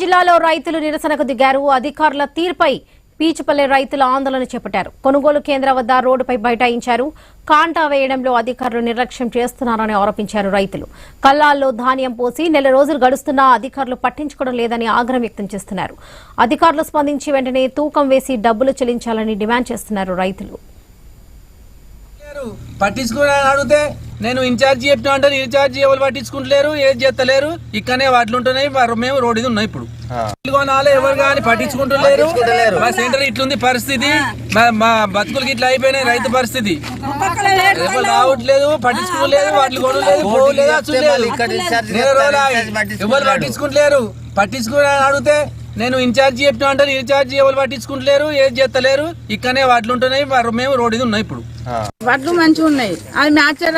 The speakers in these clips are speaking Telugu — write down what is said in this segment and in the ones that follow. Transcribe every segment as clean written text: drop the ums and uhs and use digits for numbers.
జిల్లాలో రైతులు నిరసనకు దిగారు. అధికారుల తీర్పై పీచుపల్లె రైతుల ఆందోళన చేపట్టారు. కొనుగోలు కేంద్రం వద్ద రోడ్డుపై బైఠాయించారు. కాంటా వేయడంలో అధికారులు నిర్లక్ష్యం చేస్తున్నారని ఆరోపించారు రైతులు. కల్లాల్లో ధాన్యం పోసి నెల రోజులు గడుస్తున్నా అధికారులు పట్టించుకోవడం లేదని ఆగ్రహం వ్యక్తం చేస్తున్నారు. అధికారులు స్పందించి వెంటనే తూకం వేసి డబ్బులు చెల్లించాలని డిమాండ్ చేస్తున్నారు రైతులు. పట్టించుకోవాలని అడిగితే నేను ఇన్ఛార్జి చెప్పిన అంటే ఇన్ఛార్జి ఎవరు పట్టించుకుంటలేరు, ఏది చేస్తలేరు. ఇక్కడనే వాటిలు ఉంటున్నాయి. మేము రోడ్ ఇది ఉన్నాయి. ఇప్పుడు కొనాలి ఎవరు కానీ పట్టించుకుంటలేరు. మా సెంటర్ ఇట్లుంది పరిస్థితి. మా బతుకులకి ఇట్లా అయిపోయినాయి. రైతు పరిస్థితి ఎవరు రావట్లేదు, పట్టించుకోలేదు, వాటిని కొనలేదు, పోలేదు, ఎవరు పట్టించుకుంటలేరు. పట్టించుకోవాలని అడిగితే నేను ఇన్ఛార్జి చెప్పిన అంటే ఇన్ఛార్జి ఎవరు పట్టించుకుంటలేరు, ఏది చేస్తలేరు. ఇక్కడనే వాటిలు ఉంటున్నాయి. మేము రోడ్ ఇది ఉన్నాయి. ఇప్పుడు వడ్లు మంచిగా ఉన్నాయి. అది మ్యాచర్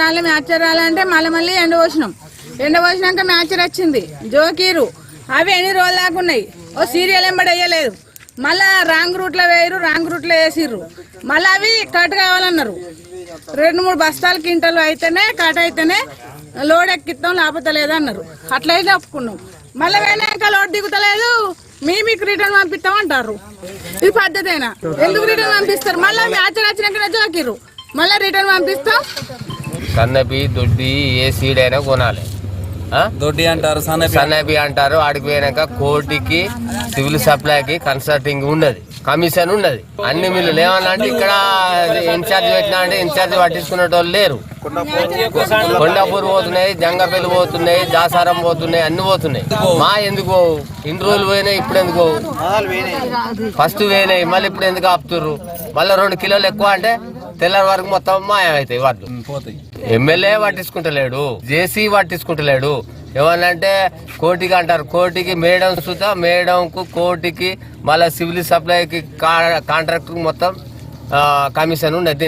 రాలే అంటే మళ్ళీ ఎండ పోసినాక మ్యాచర్ వచ్చింది జోకీరు. అవి ఎన్ని రోజులు దాకా ఉన్నాయి. ఓ సీరియల్ ఎంబడి వేయలేదు. మళ్ళా రాంగ్ రూట్లో వేయరు, రాంగ్ రూట్లో వేసిర్రు. మళ్ళీ అవి కట్ కావాలన్నారు. 2-3 బస్తాలు కింటలు అయితేనే కట్ అయితేనే లోడ్ ఎక్కిస్తాం, లేకపోతే లేదన్నారు. అట్లయితే ఒప్పుకున్నాం. మళ్ళీ వేనాక లోడ్ దిగుతలేదు, మీకు రిటర్న్ పంపిస్తాం అంటారు. ఇది పద్ధతేనా? ఎందుకు రిటర్న్ పంపిస్తారు? మళ్ళీ మ్యాచర్ వచ్చినాకనే జోకిర్రు. మళ్ళీ రిటర్న్ పంపిస్తాం. సన్నబి దొడ్డి ఏ సీడ్ అయినా కొనాలి. దొడ్డి అంటారు, సన్నబి అంటారు. ఆడికి పోయినాక కోర్టుకి, సివిల్ సప్లైకి కన్సల్టింగ్ ఉన్నది, కమిషన్ ఉన్నది. అన్ని మిల్లులు ఏమన్నా అంటే ఇక్కడ ఇన్ఛార్జ్ పెట్టినా అంటే ఇన్ఛార్జ్ పట్టించుకునేటోళ్ళు లేరు. కొండాపూర్ పోతున్నాయి, జంగపల్లి పోతున్నాయి, దాసారం పోతున్నాయి, అన్ని పోతున్నాయి. మా ఎందుకు ఇన్ని రోజులు పోయినాయి, ఇప్పుడు ఎందుకు ఫస్ట్ పోయినాయి, మళ్ళీ ఇప్పుడు ఎందుకు ఆపుతుర్రు? మళ్ళీ 2 కిలోలు ఎక్కువ అంటే తెల్లారి వరకు మొత్తం మాయమవుతాయి వాటిలు. ఎమ్మెల్యే పట్టించుకుంటలేడు, జేసీ పట్టించుకుంటలేడు. ఏమన్నంటే కోటికి అంటారు. కోటికి మేడం సుతా, మేడంకు కోటికి మళ్ళీ సివిల్ సప్లైకి కాంట్రాక్టర్ మొత్తం కమిషన్ ఉన్నది.